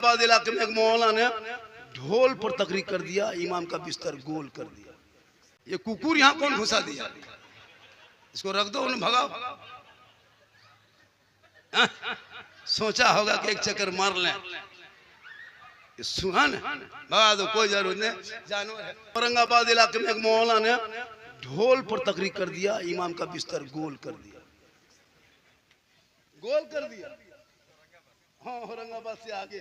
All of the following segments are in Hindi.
बाद इलाके में एक मौलाना ने ढोल पर तकरीर कर दिया, इमाम का बिस्तर गोल कर दिया। ये कुकुर यहाँ कौन घुसा दिया? इसको रख दो, उन्हें भगाओ। सोचा होगा कि एक चक्कर मार लें, सुहा न भगा दो, कोई जरूरत नहीं, जानवर है। औरंगाबाद इलाके में एक मौलाना ने ढोल पर तकरीर कर दिया, इमाम का बिस्तर गोल कर दिया। गोल कर दिया, हाँ, औरंगाबाद से आगे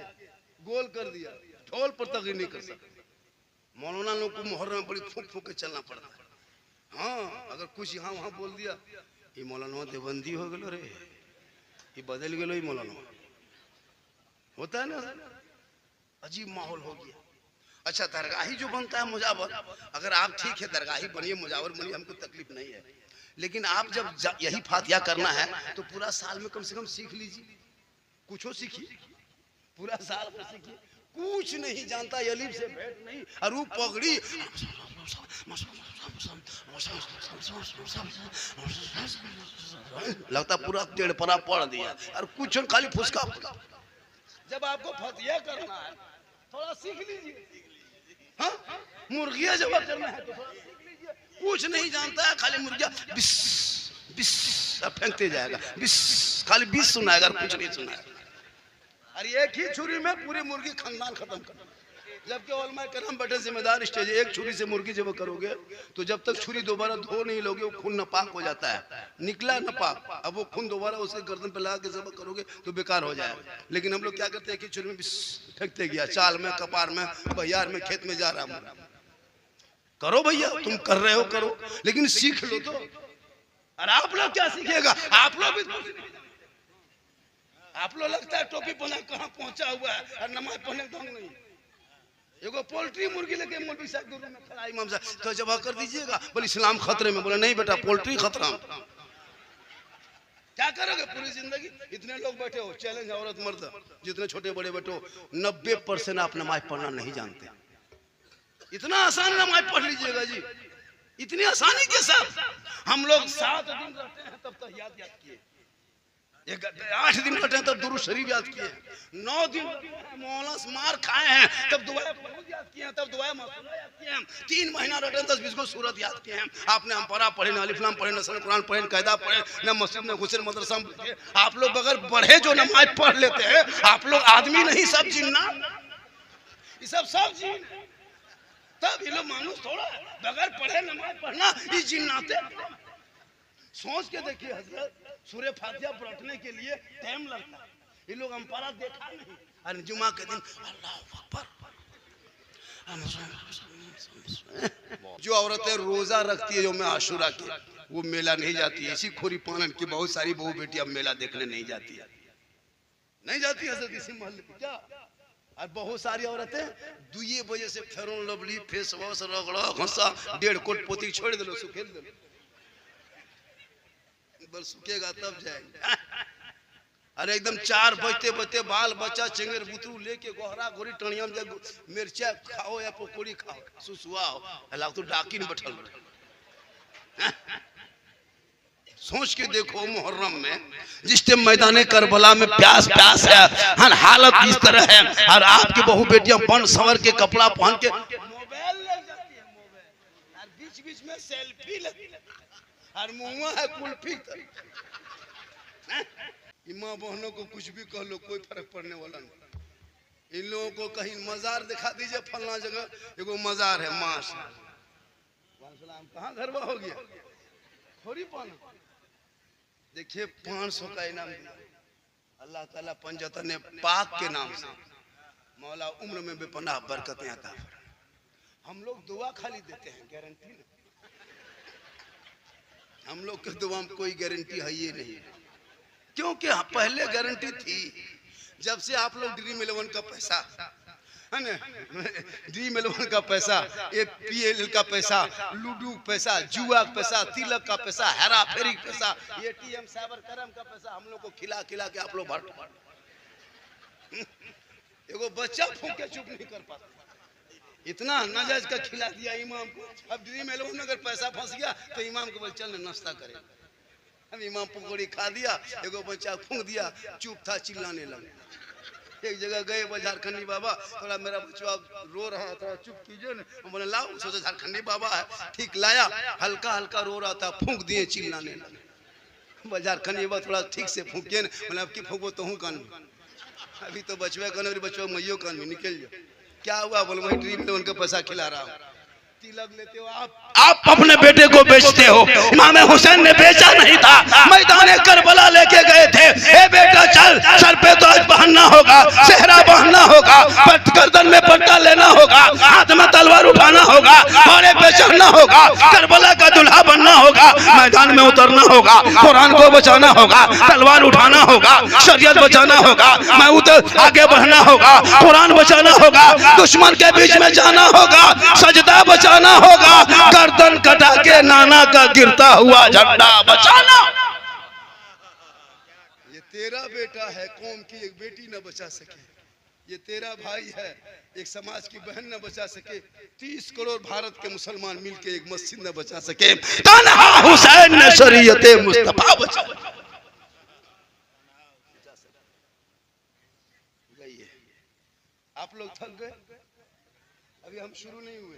गोल कर दिया। ढोल पर तकरीर नहीं कर सकते। मौलाना लोग को मुहर्रम में बड़ी फूंक फूंक के चलना पड़ता है। हाँ, अगर कुछ यहाँ वहाँ बोल दिया, ये मौलाना देवबंदी हो गलो रे, ये बदल गलो, ये मौलाना होता है ना, अजीब माहौल हो गया। अच्छा, दरगाही जो बनता है मुजावर, अगर आप ठीक है दरगाही बनिए, मुजावर बनिए, हमको तकलीफ नहीं है, लेकिन आप जब यही फातिया करना है तो पूरा साल में कम से कम सीख लीजिए, कुछ हो सीखिए, पूरा साल में सीखिए। कुछ नहीं जानता, अलीफ से भेंट नहीं, और वो पगड़ी लगता पूरा टेढ़ परा पड़ दिया, और कुछ खाली फुसका। जब आपको फतिया करना है थोड़ा सीख लीजिए। हाँ, मुर्गिया जब करना है तो थोड़ा सीख लीजिए। कुछ नहीं जानता है, खाली मुर्गिया बिस बिस फेंकते जाएगा, बिस खाली बिस सुनाएगा, कुछ नहीं सुनाएगा। और एक ही छुरी में पूरी मुर्गी खानदान खत्म कर। जबकि उलमा करम बैठे जिम्मेदार स्टेज, एक छुरी से मुर्गी जब करोगे तो जब तक छुरी दोबारा धो नहीं लोगे वो खून नापाक हो जाता है, निकला नापाक, अब वो खून दोबारा उसके गर्दन पे लगा के जब करोगे तो बेकार हो जाएगा। लेकिन हम लोग क्या करते हैं कि छुरी में फेंकते गया, चाल में, कपार में, बहियार में, खेत में जा रहा हूँ। करो भैया, तुम कर रहे हो करो, लेकिन सीख लो तो। और आप लोग क्या सीखिएगा? आप लोग भी, आप लोग लगता है टोपी पहना कहाँ पहुंचा हुआ है और नमाज पढ़ने दंग नहीं। एगो पोल्ट्री मुर्गी लेके मौलवी साहब के रूम में खड़ा, इमाम साहब तो जब कर दीजिएगा, बोले इस्लाम खतरे में। बोले नहीं बेटा, पोल्ट्री खतरा में। क्या करोगे पूरी जिंदगी? इतने लोग बैठे हो, चैलेंज औरत मर्द जितने छोटे बड़े बैठे हो, 90% आप नमाज पढ़ना नहीं जानते। इतना आसान नमाज पढ़ लीजिएगा जी, इतनी आसानी के साथ। हम लोग 7 दिन रहते हैं तब तक याद किए, 8 दिन बैठे हैं तब दुरूद शरीफ याद किए, 9 दिन मौला से मार खाए हैं तब दुआ याद किए हैं, तब दुआ मासूमा याद किए हैं, 3 महीना बैठे 10-20 को सूरत याद किए हैं। आपने हम पढ़ा पढ़े, ना अलिफ लाम पढ़े, ना सन कुरान पढ़े, कायदा पढ़े, ना मस्जिद में घुसे, मदरसा में घुसे। आप लोग बगैर पढ़े जो नमाज पढ़ लेते हैं, आप लोग आदमी नहीं, सब जिन्ना, ये सब जिन। तब ये लोग मानुस थोड़ा है, बगैर पढ़े नमाज पढ़ना ये जिन्नाते। सोच के देखिए हजरत, सूर्य फातिहा पढ़ने के लिए टाइम लगता है, ये लोग अम्पारा देखा नहीं। और जुमा के दिन अल्लाह अकबर। जो औरतें रोजा रखती है जो मैं आशुरा की, वो मेला नहीं जाती है। इसी खोरी पानन की बहुत सारी बहू बेटियां मेला देखने नहीं जाती है, नहीं जाती हजरत इसी मोहल्ले की क्या। और बहुत सारी औरतें 2 बजे से फेरोन लवली, फेस वॉश, रगड़ा घसा, 1.5 कोट पोती छोड़ दो, सुखेल दो, बस सूखेगा तब जाएंगे। अरे एकदम 4 बजते बजते बाल बच्चा चेंगर बुतरू लेके गोहरा गोरी टणिया में मिर्चा खाओ या पकौड़ी खाओ, सुसुआओ, लाग तो डाकिन बैठल। सोच के देखो मुहर्रम में जिस टाइम मैदाने करबला में प्यास है, हालत इस तरह है, और आपकी बहू बेटियां बन संवर के कपड़ा पहन के मोबाइल ले जाती है, मोबाइल, और बीच में सेल्फी लेती है, और मुंह है कुल्फी। माँ बहनों को कुछ भी कह लो, कोई फर्क पड़ने वाला नहीं। इन लोगों को कहीं मजार दिखा दीजिए, फलना जगह एगो मजार है, माँ कहाँ घरवा हो गया, थोड़ी पाना। देखिए 500 का इनाम दिया अल्लाह ताला पंजतन पाक के नाम से, मौला उम्र में बेपनाह बरकतें अता फरमाए। हम लोग दुआ खाली देते हैं, गारंटी नहीं। हम लोग के दुआ में कोई गारंटी है ये नहीं, क्योंकि पहले गारंटी थी। जब से आप लोग ड्रीम 11 का पैसा है ना, ड्रीम 11 का पैसा, एक PL का पैसा, लूडो पैसा, जुआ का पैसा, तिलक का पैसा, हेरा फेरी का पैसा, ATM साइबर करम का पैसा, हम लोग को खिला खिला के आप लोग भर। एगो बच्चा फूंक के चुप नहीं कर पाता, इतना नाजायज का खिला दिया इमाम को। अब ड्रीम 11 में अगर पैसा फंस गया तो इमाम को बोल चल नाश्ता करे। हम इमाम पकौड़ी खा दिया, एगो बच्चा फूंक दिया, चुप था, चिल्लाने लगा। एक जगह गए वो झारखंडी बाबा, थोड़ा मेरा बच्चा रो रहा है, थोड़ा चुप कीजिए ना। बोले लाओ, सोचे झारखंडी बाबा है, ठीक लाया, हल्का हल्का रो रहा था, फूंक दिए, चिल्लाने लगे। झारखंडी बाबा थोड़ा ठीक से फूकिए ना। बोले अब की फूको तो हूँ कान में, अभी तो बचवे कान, बचवा मैयो कान में, निकल जाओ। क्या हुआ? बोले वही ड्रीम में उनका पैसा खिला रहा हूँ। तिलक लेते हो आप अपने बेटे को बेचते हो। इमाम हुसैन ने बेचा नहीं था, मैदान करबला लेके गए थे। ए बेटा चल, सर पे ताज पहनना होगा, सेहरा पहनना होगा, गर्दन में पट्टा लेना होगा, हाथ में तलवार उठाना होगा, घोड़े पे चढ़ना होगा, करबला का दुल्हा बनना होगा, मैदान में उतरना होगा, कुरान को बचाना होगा, तलवार उठाना होगा, शरीयत बचाना होगा, मैं उधर आगे बढ़ना होगा, कुरान बचाना होगा, दुश्मन के बीच में जाना होगा, सजदा बचाना होगा, गर्दन कटा के नाना का गिरता हुआ झंडा बचाना। ये तेरा बेटा है, कौम की एक बेटी न बचा सके। ये तेरा भाई है, एक समाज की बहन न बचा सके। 30 करोड़ भारत के मुसलमान मिलके एक मस्जिद न बचा सके। तन्हा हुसैन ने शरीयते मुस्तफा बचा। आप लोग थक गए, अभी हम शुरू नहीं हुए।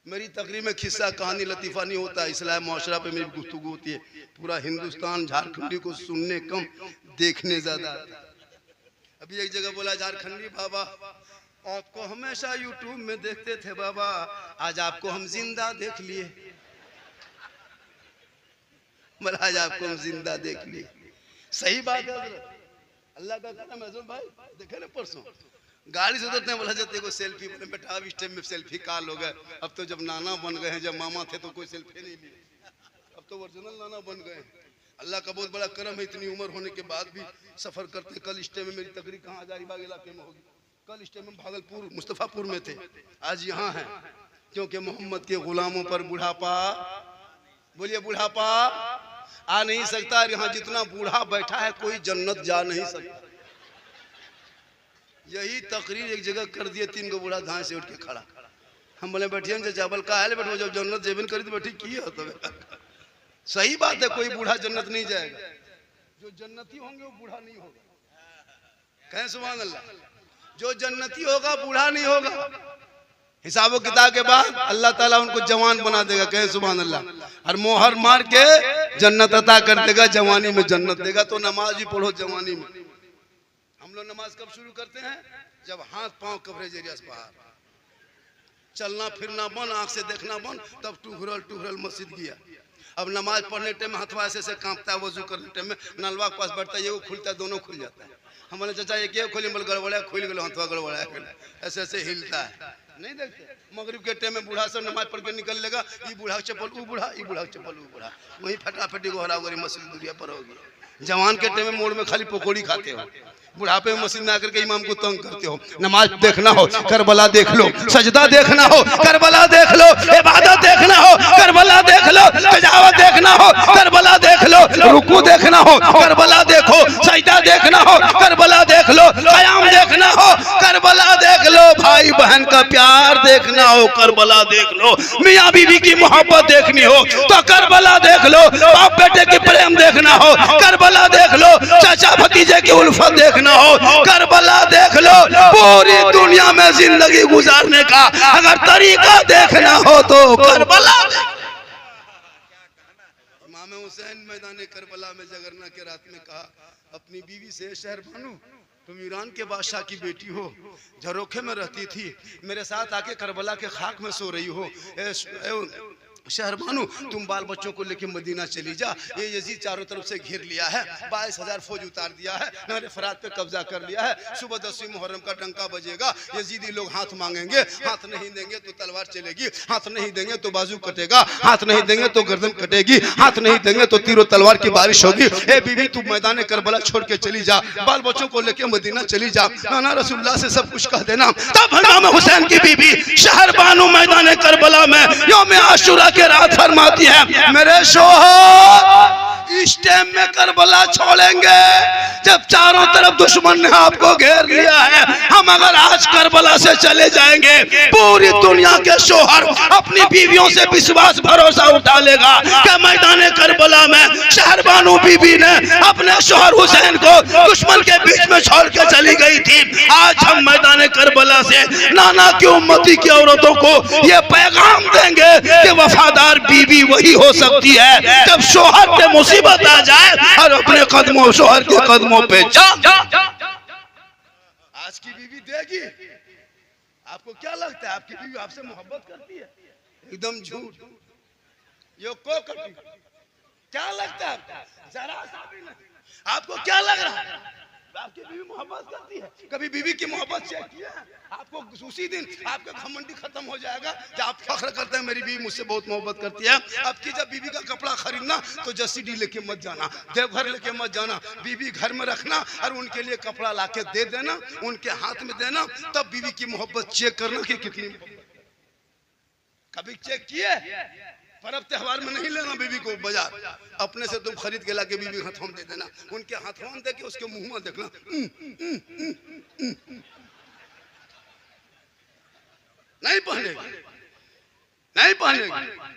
मेरी तकरीर में किस्सा कहानी लतीफ़ा नहीं होता, इस्लाम मुआशरा पे मेरी गुफ्तगू होती है। पूरा हिंदुस्तान झारखंडी को सुनने कम, देखने ज्यादा। अभी एक जगह बोला झारखंडी बाबा आपको हमेशा यूट्यूब में देखते थे बाबा, आज आपको हम जिंदा देख लिए। बोला आज आपको हम जिंदा देख लिए। सही बात है, अल्लाह का करम है भाई। देखे ना परसों गाड़ी से उतरते हैं, बोला जाते को सेल्फी। बोले बेटा अब इस टाइम में सेल्फी काल हो गए, अब तो जब नाना बन गए हैं, जब मामा थे तो कोई सेल्फी नहीं लिए, अब तो ओरिजिनल नाना बन गए। अल्लाह का बहुत बड़ा करम है, इतनी उम्र होने के बाद भी सफर करते। कल इस टाइम में मेरी तकरीर कहाँ हजारीबाग इलाके में होगी, कल इस टाइम में भागलपुर मुस्तफापुर में थे, आज यहाँ है। क्योंकि मोहम्मद के गुलामों पर बुढ़ापा, बोलिए बुढ़ापा आ नहीं सकता। यहाँ जितना बूढ़ा बैठा है कोई जन्नत जा नहीं सकता। यही तकरीर एक जगह कर दिए, 3 गो बूढ़ा धान से उठ के खड़ा। हम बोले बैठिए ना चावल का है, बैठो जब जन्नत जेबन करी तो बैठी की हो। तो सही बात है, कोई बूढ़ा जन्नत नहीं जाएगा। जो जन्नती होंगे वो बूढ़ा नहीं होगा। कहें सुभान अल्लाह। जो जन्नती होगा बूढ़ा नहीं होगा। हिसाब किताब के बाद अल्लाह ताला उनको जवान बना देगा। कहें सुभान अल्लाह। और मोहर मार के जन्नत अता कर देगा, जवानी में जन्नत देगा। तो नमाज भी पढ़ो जवानी में। हम लोग नमाज कब शुरू करते हैं? जब हाथ पांव कवरेज एरिया से बाहर, चलना फिरना बंद, आंख से देखना बंद, तब टूहरल मस्जिद गया। अब नमाज पढ़ने टाइम में हाथवा ऐसे कांपता है, वजू करने टाइम में नलवा के पास बैठता है, ये खुलता है, दोनों खुल जाता है। हमारे चाचा एक खोली, बोल गड़बड़ा खुल गया, हाथवा गड़बड़ा ऐसे ऐसे हिलता है। नहीं देखते मगरिब के टाइम में बूढ़ा सब नमाज पढ़ के निकल लेगा, ये बूढ़ा चप्पल वो बूढ़ा, ये बूढ़ा चप्पल वो बूढ़ा, वही फटाफटी को हरा गोरी मस्जिद दुनिया पर होगी। जवान के टाइम में मोड़ में खाली पकौड़ी खाते हो, बुढ़ापे में मस्जिद में आकर के इमाम को तंग करते हो। नमाज देखना हो करबला देख लो, सजदा देखना हो करबला देख लो, इबादत देखना हो करबला देख लो, तजावत देखना हो करबला देख लो, रुकू देखना हो करबला देखो, सजदा देखना हो करबला देख लो, क़याम देखना हो करबला देख लो, भाई बहन का प्यार देखना हो करबला देख लो, मियाँ बीवी की मोहब्बत देखनी हो तो करबला देख लो, बाप बेटे की प्रेम देखना हो करबला देख लो, चाचा भतीजे की उल्फत देखना हो करबला देख लो। पूरी दुनिया में जिंदगी गुजारने का अगर तरीका देखना हो तो करबला। इमाम हुसैन मैदान करबला में जगरना के रात में कहा अपनी बीवी से, शहर बानू तुम ईरान के बादशाह की बेटी हो, झरोखे में रहती थी, मेरे साथ आके करबला के खाक में सो रही हो। शहरबानू तुम बाल बच्चों को लेके मदीना चली जा, ये यजीद चारों तरफ से घेर लिया है, 22,000 फौज उतार दिया है, नहर फरात पे कब्जा कर लिया है, सुबह 10वीं मुहर्रम का डंका बजेगा, यजीदी लोग हाथ मांगेंगे, हाथ नहीं देंगे तो तलवार चलेगी, हाथ नहीं देंगे तो बाजू कटेगा, हाथ नहीं देंगे तो गर्दन कटेगी, हाथ नहीं देंगे तो तीरों तलवार की बारिश होगी। ए बीवी तू मैदान करबला छोड़ के चली जा, बाल बच्चों को लेके मदीना चली जा, नाना रसूलुल्लाह से सब कुछ कह देना। तब इमाम हुसैन की बीवी शहरबानू मैदान करबला में यौम आशुरा के रात फरमाती है, मेरे शोहर इस टाइम में करबला छोड़ेंगे जब चारों तरफ दुश्मन ने आपको घेर लिया है। हम अगर आज करबला से चले जाएंगे, पूरी दुनिया के शोहर अपनी बीवियों से विश्वास भरोसा उठा लेगा कि मैदान करबला में शहरबानो बीबी ने अपने शोहर हुसैन को दुश्मन के बीच में छोड़ के चली गई थी। आज हम मैदान करबला से नाना की उम्मती की औरतों को ये पैगाम देंगे कि वफादार बीवी वही हो सकती है जब शोहर पे मुसीबत आ जाए और अपने कदमों शोहर के कदमों पे जा। आज की बीवी देगी? आपको क्या लगता है आपकी बीवी आपसे मोहब्बत करती है? एकदम झूठ। ये को करती, क्या लगता है जरा सा भी नहीं। आपको क्या लग रहा है आपकी बीवी मोहब्बत करती है? कभी बीवी की मोहब्बत चेक किया है? आपको उसी दिन आपका घमंडी खत्म हो जाएगा जब आप फख्र करते हैं मेरी बीवी मुझसे बहुत मोहब्बत करती है। अब की जब बीवी का कपड़ा खरीदना तो जसीडी लेके मत जाना, देवघर लेके मत जाना, बीवी घर में रखना और उनके लिए कपड़ा लाके दे देना, उनके हाथ में देना, तब बीवी की मोहब्बत चेक करना कि कितनी। कभी चेक किए? पर्व त्योहार में नहीं लेना बीवी को बाजार, अपने से तुम खरीद के लाके बीवी हाथों में दे देना, उनके हाथों में दे के उसके मुंह में देखना। नहीं पहनेगी, नहीं पहनेगी।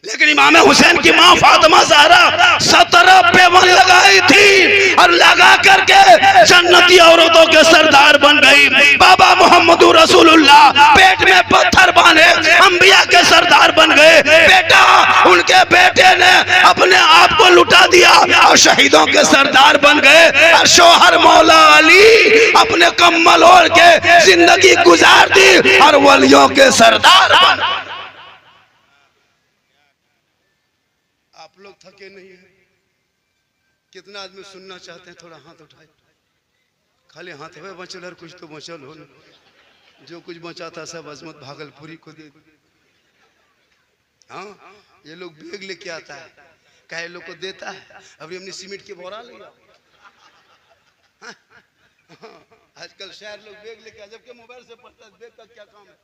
लेकिन इमाम हुसैन की मां फातिमा ज़हरा 17 पेवन लगाई थी और लगा करके जन्नती औरतों के सरदार बन गई। बाबा मोहम्मद रसूलुल्लाह पेट में पत्थर बांधे अंबिया के सरदार बन गए। बेटा उनके बेटे ने अपने आप को लुटा दिया और शहीदों के सरदार बन गए। और शोहर मौला अली अपने कम्बल ओढ़ के जिंदगी गुजार दी और वलियों के सरदार बन। आप लोग थके नहीं है? कितना आदमी सुनना चाहते हैं? थोड़ा हाथ उठाए। खाली हाथ है बचल और कुछ तो बचल हो न। जो कुछ बचा था सब अजमत भागलपुरी को दे। हाँ ये लोग बैग लेके आता है, कहे लोग को देता है। अभी हमने सीमेंट के बोरा लिया। हाँ? आजकल शहर लोग बैग लेके, जबकि मोबाइल से पढ़ते हैं बैग का क्या काम है?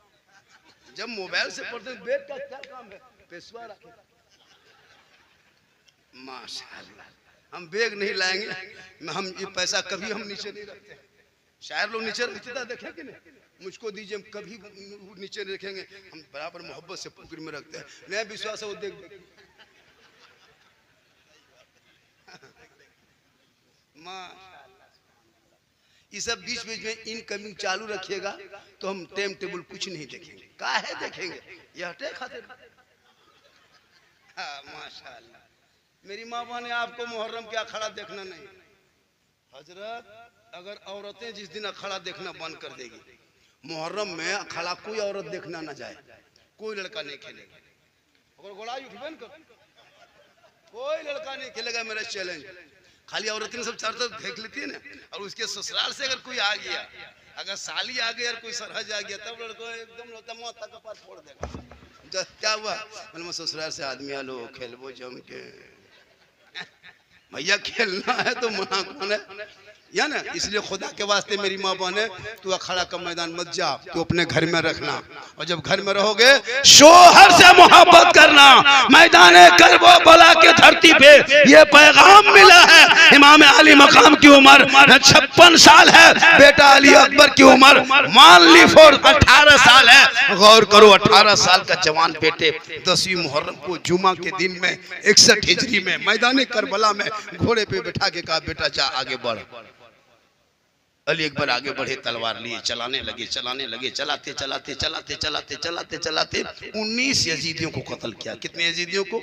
जब मोबाइल से पढ़ते हैं बैग का क्या काम है? पेशवा रखे। माशाअल्लाह हम बैग नहीं लाएंगे, हम ये पैसा कभी हम नीचे नहीं रखते। शायर लोग नीचे रखते था, देखे कि नहीं? मुझको दीजिए, हम कभी नीचे नहीं रखेंगे, हम बराबर मोहब्बत से पुकुर में रखते हैं। नया विश्वास है वो देख देख। माशाअल्लाह ये सब बीच बीच में इनकमिंग चालू रखिएगा तो हम टाइम टेबल कुछ नहीं देखेंगे। काहे देखेंगे? ये हटे खातिर। हाँ माशाअल्लाह मेरी माँ बहने आपको मुहर्रम के अखाड़ा देखना नहीं। हजरत अगर औरतें जिस दिन अखाड़ा देखना बंद कर देगी, मुहर्रम में अखाड़ा कोई औरत देखना ना जाए, कोई लड़का नहीं खेलेगा। अगर गोलाई उठबे न कर, कोई लड़का नहीं खेलेगा। मेरा चैलेंज। खाली औरतें सब चारों तरफ देख लेती है ना, और उसके ससुराल से अगर कोई आ गया, अगर साली आ गई और कोई सरहज आ गया, तब लड़को एकदम माथा का पार फोड़ देगा। क्या हुआ? मतलब ससुराल से आदमी आलो खेलबो जम के। भैया खेलना है तो मना कौन है या ना? इसलिए खुदा के वास्ते मेरी माँ बहने, तू अखाड़ा का मैदान मत जा, तू अपने घर में रखना। और जब घर में रहोगे शोहर से मोहब्बत करना। मैदान करबला के धरती पे ये पैगाम मिला है। इमाम अली मकाम की उम्र 56 साल है, बेटा अली अकबर की उम्र मान ली 18 साल है। गौर करो 18 साल का जवान बेटे 10वीं मुहर्रम को जुमा के दिन में 61 हिजरी में मैदान करबला में घोड़े पे बैठा के कहा बेटा जा आगे बढ़। अली अकबर आगे बढ़े, तलवार लिए चलाने लगे, चलाते चलाते चलाते चलाते चलाते चलाते 19 यजीदियों को कत्ल किया। कितने यजीदियों को?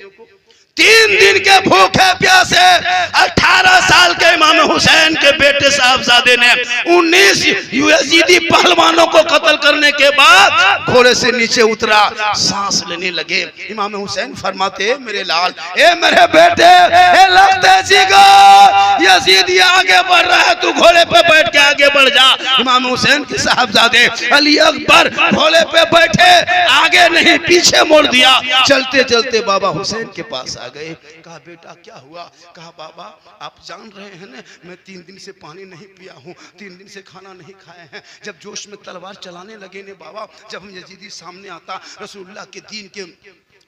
3 दिन के भूखे प्यासे 18 साल के इमाम हुसैन के बेटे साहबजादे ने 19 यजीदी पहलवानों को कत्ल करने के बाद घोड़े से नीचे उतरा, सांस लेने लगे। इमाम हुसैन फरमाते मेरे लाल, ए मेरे बेटे, ए लगते जिगर, यजीदी आगे बढ़ रहा है, तू घोड़े पे बैठ के आगे बढ़ जा। इमाम हुसैन के साहबजादे अली अकबर घोड़े पे बैठे, आगे नहीं पीछे मोड़ दिया। चलते चलते बाबा हुसैन के पास आ गए। कहा बेटा क्या हुआ? कहा बाबा आप जान रहे हैं ना, मैं 3 दिन से पानी नहीं पिया हूँ, 3 दिन से खाना नहीं खाए हैं। जब जोश में तलवार चलाने लगे ने बाबा, जब हम यजीदी सामने आता, रसूलुल्लाह के दीन के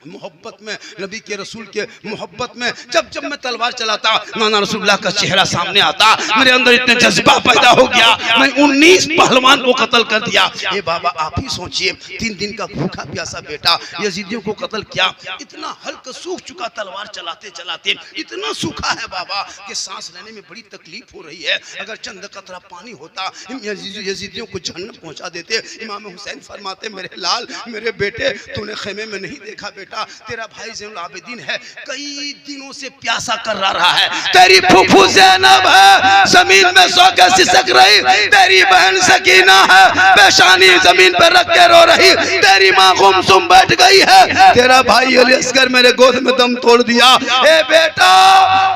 मोहब्बत में, नबी के रसूल के मोहब्बत में जब जब मैं तलवार चलाता, नाना रसूलुल्लाह का चेहरा सामने आता, मेरे अंदर इतने जज्बा पैदा हो गया, मैं 19 पहलवान को कत्ल कर दिया। ए बाबा आप ही सोचिए, 3 दिन का भूखा प्यासा बेटा यजीदियों को कत्ल किया, इतना हल्का सूख चुका तलवार चलाते चलाते, इतना सूखा है बाबा कि सांस लेने में बड़ी तकलीफ हो रही है। अगर चंद कतरा पानी होता यजीदियों को जहन्नम पहुंचा देते। इमाम हुसैन फरमाते, मेरे लाल, मेरे बेटे, तूने खेमे में नहीं देखा बेटा, तेरा भाई ज़ैनुल आबिदीन है, कई दिनों से प्यासा कर रहा है। तेरी फूफू ज़ैनब है, जमीन में सो के सिसक रही, तेरी बहन सकीना है, पेशानी जमीन पर रख के रो रही, तेरी माँ गुमसुम बैठ गई है, तेरा भाई अली असगर मेरे गोद में दम तोड़ दिया। ए बेटा,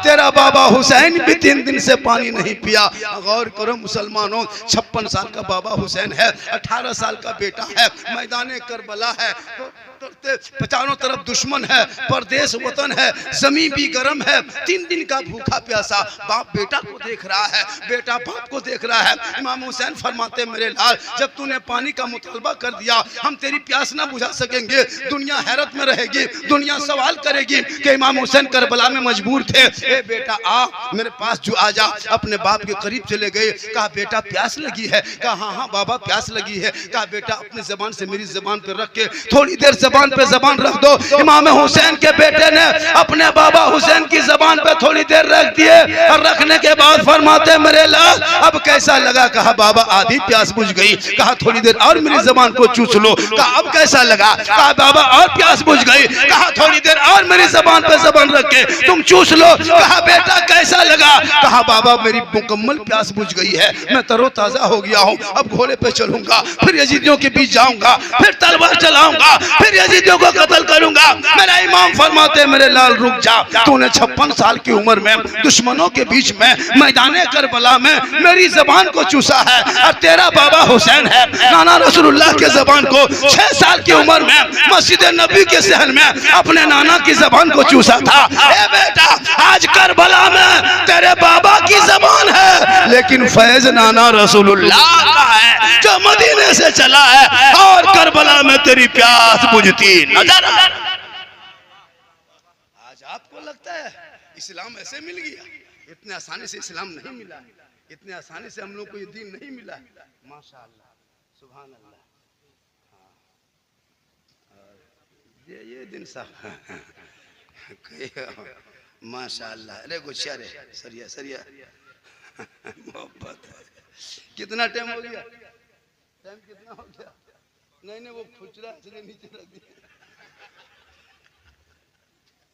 तेरा बाबा हुसैन भी 3 दिन से पानी नहीं पिया। गौर करो मुसलमानों, 56 साल का बाबा हुसैन है, 18 साल का बेटा है, मैदान करबला है, चारों तरफ दुश्मन है, परदेश वतन है, जमीन भी गर्म है, 3 दिन का भूखा प्यासा, बाप बेटा को देख रहा है, बेटा बाप को देख रहा है। इमाम हुसैन फरमाते, मेरे लाल, जब तूने पानी का मुतालबा कर दिया, हम तेरी प्यास ना बुझा सकेंगे, दुनिया हैरत में रहेगी, दुनिया सवाल करेगी कि इमाम हुसैन करबला में मजबूर थे। ए बेटा आ मेरे पास जो आ जा। अपने बाप के करीब चले गए, कहा बेटा प्यास लगी है, कहा हाँ हाँ बाबा प्यास लगी है, कहा बेटा अपनी जबान से मेरी जबान पे रख के थोड़ी देर जबान पे जबान रख दो। इमाम हुसैन के बेटे ने अपने बाबा हुसैन की जबान पे थोड़ी देर रख दिए, और रखने के बाद फरमाते, मेरे लाल अब कैसा लगा? कहा बाबा आधी प्यास बुझ गई। कहा थोड़ी देर और मेरी जबान को चूस लो। कहा अब कैसा लगा? कहा बाबा और प्यास बुझ गई। कहा थोड़ी देर और मेरी जबान पे जबान रख के तुम चूस लो। कहा बेटा कैसा लगा? कहा बाबा मेरी मुकम्मल प्यास बुझ गई है, मैं तरोताजा हो गया हूँ, अब घोड़े पे चलूंगा, फिर यजीदियों के बीच जाऊंगा, फिर तलवार चलाऊंगा, फिर यजीदियों को कत्ल करूंगा। मेरा इमाम फरमाते, मेरे लाल रुक जा, तूने 56 साल की उम्र में दुश्मनों के बीच में मैदान करबला में मेरी जबान को चूसा है, और तेरा बाबा हुसैन है, नाना रसूलुल्लाह के जबान को 6 साल की उम्र में मस्जिद नबी के सहन में अपने नाना की जबान को चूसा था। ए बेटा आज करबला में तेरे बाबा की जबान है, लेकिन फैज नाना रसूलुल्लाह का है जो मदीने से चला है, और करबला में तेरी प्यास बुझती नजर। आज आपको लगता है इस्लाम ऐसे मिल गया? इतने आसानी से इस्लाम नहीं मिला, इतने आसानी से हम लोग को ये दीन नहीं मिला। माशाअल्लाह, सुभान अल्लाह। ये दिन साहब माशाअल्लाह। अरे गुच्छा रे सरिया सरिया मोहब्बत है। कितना टाइम हो गया? टाइम कितना हो गया? नहीं नहीं वो खुचरा इसलिए नीचे रख दिया।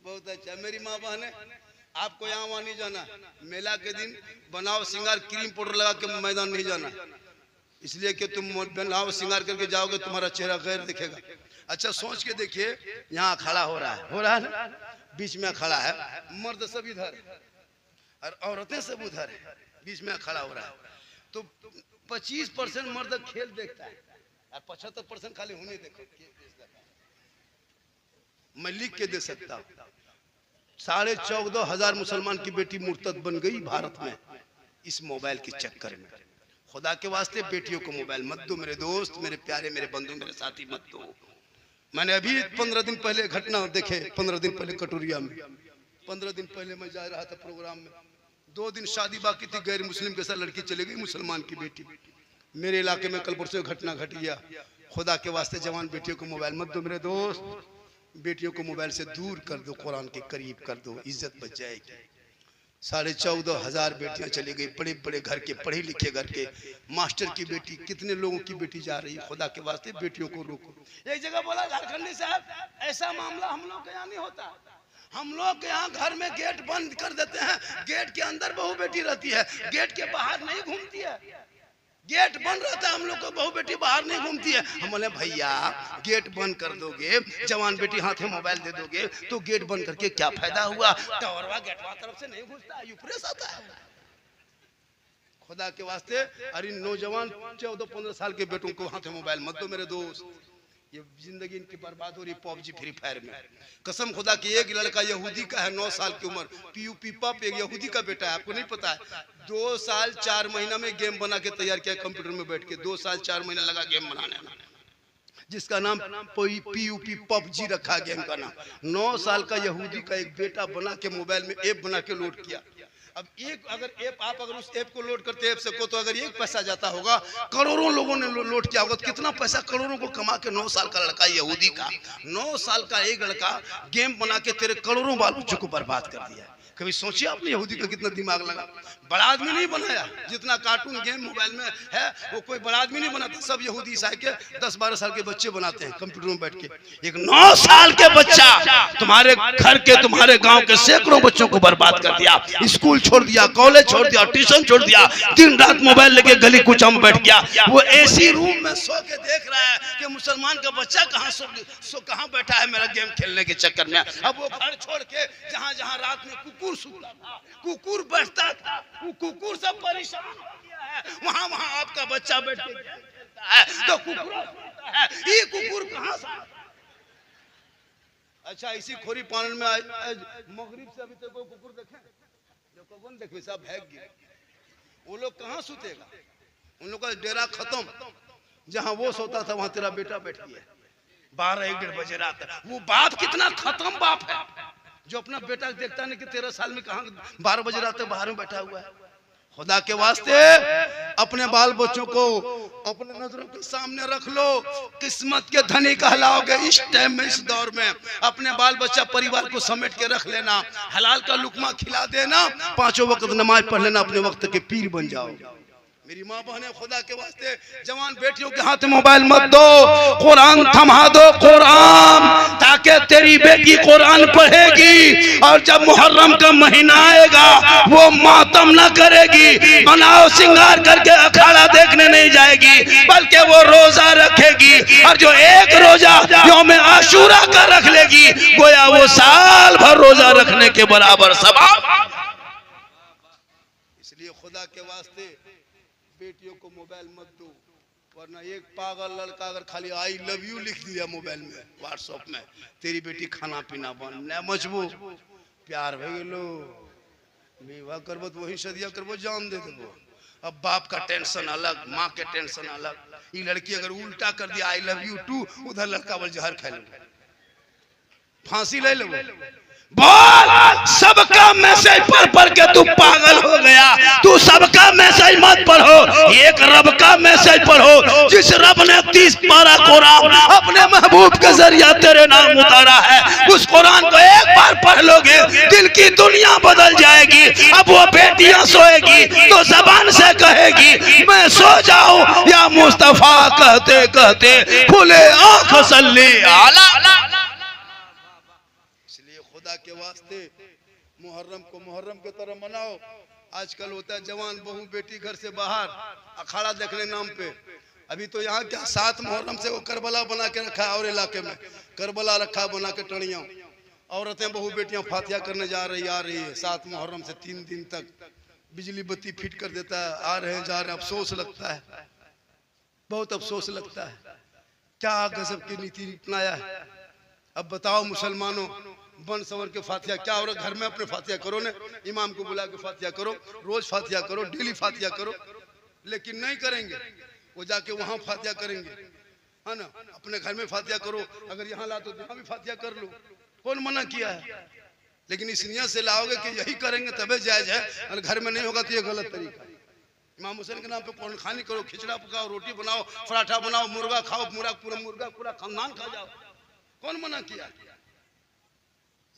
बहुत अच्छा। मेरी माँ बहन है, आपको यहाँ वहाँ नहीं जाना, मेला के दिन बनाओ श्रृंगार क्रीम पाउडर लगा के मैदान नहीं जाना, इसलिए कि तुम बनाओ श्रृंगार करके जाओगे तुम्हारा चेहरा गैर दिखेगा। अच्छा सोच के देखिए, यहाँ खड़ा हो रहा है ना, बीच में खड़ा है, मर्द सब इधर और औरतें सब उधर है, बीच में खड़ा हो रहा है। तो 25% मर्द खेल देखता है और 75% खाली होने देखो। मैं लिख के दे सकता हूँ, 14,500 मुसलमान की बेटी मुर्तद बन गई भारत में इस मोबाइल के चक्कर में। खुदा के वास्ते बेटियों को मोबाइल मत दो मेरे दोस्त, मेरे प्यारे, मेरे बंधु, मेरे साथी, मत दो। मैंने अभी 15 दिन पहले घटना देखे, 15 दिन पहले कटोरिया में, 15 दिन पहले मैं जा रहा था प्रोग्राम में, 2 दिन शादी बाकी थी, गैर मुस्लिम के साथ लड़की चली गई, मुसलमान की बेटी। मेरे इलाके में कल परसों घटना घट गया। खुदा के वास्ते जवान बेटियों को मोबाइल मत दो मेरे दोस्त, बेटियों को मोबाइल से दूर कर दो, कुरान के करीब कर दो, इज्जत बच जाएगी। 14,500 बेटियां चली गई, बड़े बड़े घर के, पढ़े लिखे घर के, मास्टर की बेटी, कितने लोगों की बेटी जा रही है। खुदा के वास्ते बेटियों को रोको। एक जगह बोला झारखंडी साहब, ऐसा मामला हम लोग के यहाँ नहीं होता, हम लोग के यहाँ घर में गेट बंद कर देते हैं, गेट के अंदर बहू बेटी रहती है, गेट के बाहर नहीं घूमती है। गेट बंद रहता है, हम लोग को बहू बेटी बाहर नहीं घूमती है। हम बोले भैया गेट बंद कर दोगे, जवान बेटी हाथ में मोबाइल दे दोगे तो गेट बंद करके क्या फायदा हुआ? टावरवा गेटवा तरफ से नहीं घुसता, यूप्रेस आता है। खुदा के वास्ते अरे नौजवान 14-15 साल के बेटों को हाथ में मोबाइल मत दो मेरे दोस्त, ये जिंदगी इनकी बर्बाद हो रही पबजी फ्री फायर में। कसम खुदा की, एक लड़का यहूदी का है, 9 साल की उम्र, पीयूपी पप, एक यहूदी का बेटा है, आपको नहीं पता है। 2 साल 4 महीना में गेम बना के तैयार किया कंप्यूटर में बैठ के, 2 साल 4 महीना लगा गेम बनाने में। जिसका नाम PUP PUBG रखा गया इनका नाम। 9 साल का यहूदी का एक बेटा बना के मोबाइल में ऐप बना के लोड किया। अब एक अगर ऐप आप अगर उस ऐप को लोड करते ऐप से को तो अगर एक पैसा जाता होगा, करोड़ों लोगों ने लोड किया होगा, तो कितना पैसा करोड़ों को कमा के 9 साल का लड़का यहूदी का 9 साल का एक लड़का गेम बना के तेरे करोड़ों बाल बच्चों को बर्बाद कर दिया। कभी सोचिए आपने यहूदी का कितना दिमाग लगा। बड़ा आदमी नहीं बनाया, जितना कार्टून गेम मोबाइल में है वो कोई बड़ा आदमी नहीं बनाता, सब यहूदी ईसाई के 10-12 साल के बच्चे बनाते हैं कंप्यूटर में बैठ के। एक 9 साल के बच्चा तुम्हारे घर के तुम्हारे गांव के सैकड़ों बच्चों को बर्बाद कर दिया, स्कूल छोड़ दिया, कॉलेज छोड़ दिया, ट्यूशन छोड़ दिया, दिन रात मोबाइल लेके गली कुचा में बैठ गया। वो एसी रूम में सो के देख रहा है कि मुसलमान का बच्चा कहाँ बैठा है मेरा गेम खेलने के चक्कर में। अब वो घर छोड़ के जहां जहां रात में कुकुर सूता था, कुकुर बैठता था, वो कुकुर सब परेशान हो गया है, वहां आपका बच्चा बैठ के खेलता है तो कुकुर है, ये कुकुर कहां से? अच्छा इसी खोरी पालन में मगरिब से अभी तक वो कुकुर देखे जो कौन देखे सब भाग गए। वो लोग कहां सूतेगा? उन लोग का डेरा खत्म, जहां वो सोता था वहां तेरा बेटा बैठ गया 12-1 बजे रात। वो बाप कितना खत्म बाप है जो अपना बेटा देखता नहीं कि 13 साल में कहां 12 बजे रात बाहर में बैठा हुआ है। खुदा के वास्ते अपने बाल बच्चों को अपने नजरों के सामने रख लो, किस्मत के धनी कहलाओगे इस टाइम में, इस दौर में। अपने बाल बच्चा परिवार को समेट के रख लेना, हलाल का लुकमा खिला देना, 5 वक्त नमाज पढ़ लेना, अपने वक्त के पीर बन जाओ। मेरी माँ बहने खुदा के वास्ते जवान बेटियों के हाथ में मोबाइल मत दो, कुरान थमा दो कुरान, ताकि तेरी बेटी कुरान पढ़ेगी और जब मुहर्रम का महीना आएगा वो मातम ना करेगी, बनाओ सिंगार करके अखाड़ा देखने नहीं जाएगी, बल्कि वो रोजा रखेगी। और जो एक रोजा यौम आशूरा का रख लेगी गोया वो साल भर रोजा रखने के बराबर सवाब। इसलिए खुदा के वास्ते बेटियों को मोबाइल मत दो, वरना एक पागल लड़का अगर खाली आई लव यू लिख दिया मोबाइल में व्हाट्सएप में, तेरी बेटी खाना पीना बंद न मजबू प्यार भे गेलो, विवाह करबो तो वही सदिया करबो जान दे देबो। अब बाप का टेंशन अलग, माँ के टेंशन अलग। ये लड़की अगर उल्टा कर दिया आई लव यू टू, उधर लड़का बोल जहर खा लो, फांसी ले लो। बोल सबका मैसेज पढ़ के तू पागल हो गया। तू सबका मैसेज मत पढ़ो, एक रब का मैसेज पढ़ो, जिस रब ने 30 पारा कुरान अपने महबूब के जरिए तेरे नाम उतारा है। उस कुरान को एक बार पढ़ लोगे दिल की दुनिया बदल जाएगी। अब वो बेटियां सोएगी तो जबान से कहेगी मैं सो जाऊं या मुस्तफा कहते कहते खुले आंख सल्ली आला। के वास्ते मुहर्रम को मुहर्रम की तरह मनाओ। आजकल होता है जवान बहू बेटी घर से बाहर अखाड़ा देखने नाम पे। अभी तो यहाँ क्या 7 मुहर्रम से वो करबला बना के रखा है, और इलाके में करबला रखा बना के टणियों, औरतें बहू बेटियां फातिहा करने आ रही है 7 मुहर्रम से 3 दिन तक बिजली बत्ती फिट कर देता है, आ रहे हैं जा रहे हैं। अफसोस लगता है, बहुत अफसोस लगता है, क्या गजब की नीति अपनाया है। अब बताओ मुसलमानों, बन सवर के फातिहा क्या हो रहा, घर में अपने फातिहा करो ने, इमाम को बुला के फातिहा करो, रोज फातिहा करो, डेली फातिहा करो, लेकिन नहीं करेंगे वो जाके वहां फातिहा करेंगे, है ना। अपने घर में फातिहा करो, अगर यहाँ ला तो यहाँ भी फातिहा कर लो, कौन मना किया है। लेकिन इस नियत से लाओगे कि यही करेंगे तबे जायज है, और घर में नहीं होगा तो ये गलत तरीका। इमाम हुसैन के नाम पे कुरान खानी करो, खिचड़ा पकाओ, रोटी बनाओ, पराठा बनाओ, मुर्गा खाओ, पूरा खानदान खा जाओ, कौन मना किया।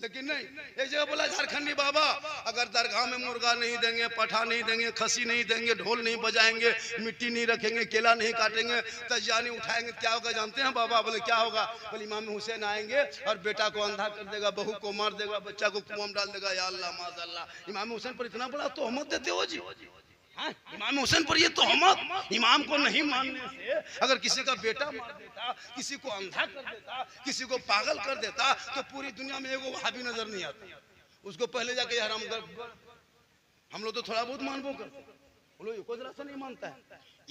लेकिन नहीं, एक जगह बोला झारखंडी बाबा अगर दरगाह में मुर्गा नहीं देंगे, पठा नहीं देंगे, खसी नहीं देंगे, ढोल नहीं बजाएंगे, मिट्टी नहीं रखेंगे, केला नहीं काटेंगे, तजियानी उठाएंगे, क्या होगा जानते हैं बाबा? बोले क्या होगा? बोले इमाम हुसैन आएंगे और बेटा को अंधा कर देगा, बहू को मार देगा, बच्चा को कुआं में डाल देगा। या अल्लाह माज़अल्लाह, इमाम हुसैन पर इतना बड़ा तोहमत देते हो जी। इमाम हुसैन पर ये तोहमत। इमाम को नहीं मानने से अगर किसी का बेटा मार देता, किसी को अंधा कर देता, किसी को पागल कर देता, तो पूरी दुनिया में एगो वहाबी नजर नहीं आता। उसको पहले जाके हराम कर, हम लोग तो थोड़ा बहुत मानबो करते, वो लोग एको जरा सा नहीं मानता है।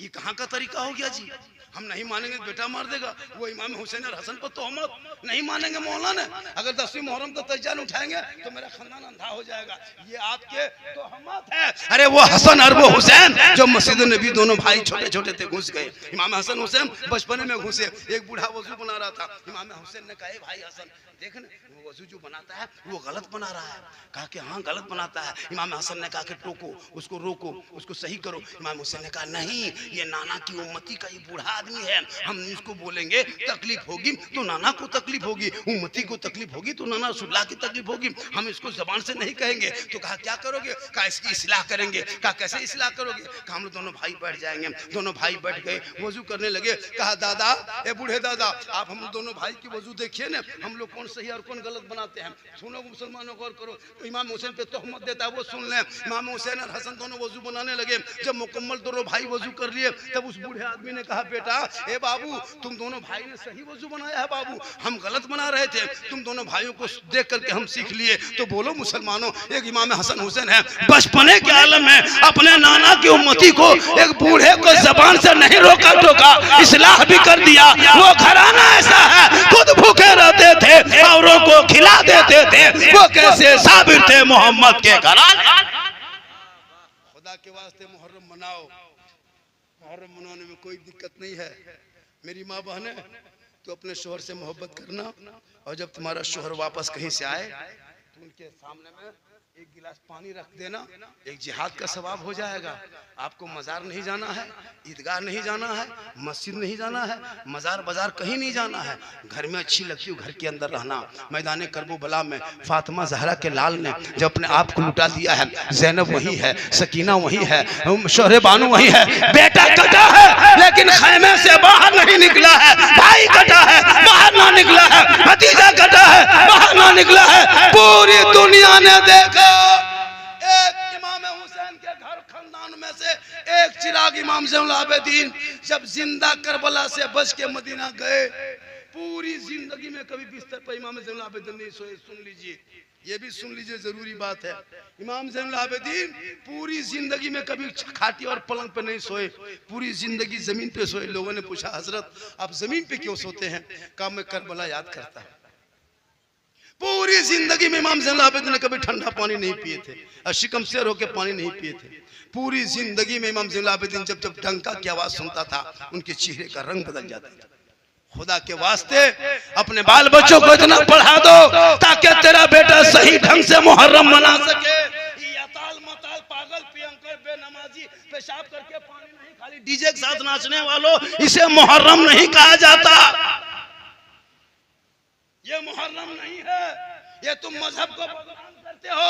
ये कहाँ का तरीका हो गया जी? हम नहीं मानेंगे बेटा मार देगा, वो इमाम हुसैन और हसन पर तोहमत नहीं मानेंगे मौलाना। अगर 10वीं मुहर्रम का तज्जान उठाएंगे तो मेरा खानदान अंधा हो जाएगा। ये आपके तोहमत है। अरे वो हसन और वो हुसैन जो मस्जिद नबी दोनों भाई छोटे छोटे थे घुस गए। इमाम हसन हुसैन बचपने में घुसे। एक बूढ़ा वजू बना रहा था, इमाम हुसैन ने कहा भाई हसन देख ना वो वजू जो बनाता है वो गलत बना रहा है। कहा कि हाँ गलत बनाता है। इमाम हसन ने कहा कि टोको उसको, रोको उसको, सही करो। इमाम हुसैन ने कहा नहीं, ये नाना की उम्मती का ये बूढ़ा आदमी है, हम इसको बोलेंगे तकलीफ होगी तो नाना को तकलीफ होगी, उम्मती को तकलीफ होगी तो नाना रसूलुल्लाह की तकलीफ होगी, हम इसको जबान से नहीं कहेंगे। तो कहा क्या करोगे? कहा इसकी इस्लाह करेंगे। कहा कैसे इस्लाह करोगे? कहा हम लोग दोनों भाई बैठ जाएंगे। दोनों भाई बैठ गए, वजू करने लगे। कहा दादा, ए बूढ़े दादा, आप हम दोनों भाई की वजू देखिए ना, हम लोग कौन सही और कौन गलत बनाते हैं। सुनो मुसलमानों, गौर करो। तो इमाम हुसैन पे तोहमत देता है वो सुन ले। इमाम हुसैन और हसन दोनों वजू बनाने लगे। जब मुकम्मल दोनों भाई वजू कर लिए तब उस बूढ़े आदमी ने कहा बेटा, ए बाबू, तुम दोनों भाई ने सही वजू बनाया है बाबू, हम गलत बना रहे थे। तुम दोनों भाइयों को देख करके हम सीख लिए। तो बोलो मुसलमानों, एक इमाम हसन हुसैन है, बचपने के आलम में अपने नाना की उम्मती को एक बूढ़े को जबान से नहीं रोका टोका, इस्लाह भी कर दिया। वो घराना ऐसा है, खुद भूखे रहते थे औरों को खिला देते थे। वो कैसे साबिर थे मोहम्मद के घराने। खुदा के वास्ते मुहर्रम मनाओ। मुहर्रम मनाने में कोई दिक्कत नहीं है। मेरी माँ बहने, तो अपने शोहर से मोहब्बत करना, और जब तुम्हारा शोहर वापस कहीं से आए तो उनके सामने में एक गिलास पानी रख देना, एक जिहाद का सवाब हो जाएगा। आपको मजार नहीं जाना है, ईदगाह नहीं जाना है, मस्जिद नहीं जाना है, मजार बाजार कहीं नहीं जाना है। घर में अच्छी लगती हो, घर के अंदर रहना। मैदान करबला में फातिमा जहरा के लाल ने जब अपने आप को लुटा दिया है, जैनब वही है, सकीना वही है, शोहरे बानू वही है। बेटा कटा है लेकिन खैमे से बाहर नहीं निकला है, भाई कटा है बाहर ना निकला है, भतीजा कटा है बाहर ना निकला है। पूरी दुनिया ने देखा एक इमाम हुसैन के घर खानदान में से एक चिराग इमाम ज़ैनुल आबिदीन जब जिंदा करबला से बच के मदीना गए, पूरी जिंदगी में कभी बिस्तर पर इमाम ज़ैनुल आबिदीन नहीं सोए। सुन लीजिए, ये भी सुन लीजिए, जरूरी बात है। इमाम ज़ैनुल आबिदीन पूरी जिंदगी में कभी खाटी और पलंग पे नहीं सोए, पूरी जिंदगी जमीन पे सोए। लोगों ने पूछा हजरत आप जमीन पे क्यों सोते हैं? कहा मैं करबला याद करता हूं। पूरी जिंदगी में इमाम ज़ैनुल आबिदीन ने कभी ठंडा पानी नहीं पिए थे और शिकम शेर होकर पानी नहीं पिए थे। पूरी जिंदगी में इमाम ज़ैनुल आबिदीन जब जब डंका की आवाज सुनता था उनके चेहरे का रंग बदल जाता था। खुदा के वास्ते अपने बाल बच्चों को इतना पढ़ा दो ताकि तेरा बेटा सही ढंग से मुहर्रम मना सके। यताल मताल पागल पियंकर बेनमाजी पेशाब करके पानी नहीं, खाली डीजे के साथ नाचने वालों, इसे मुहर्रम नहीं कहा जाता। ये मुहर्रम नहीं है, ये तुम मजहब को बदनाम करते हो।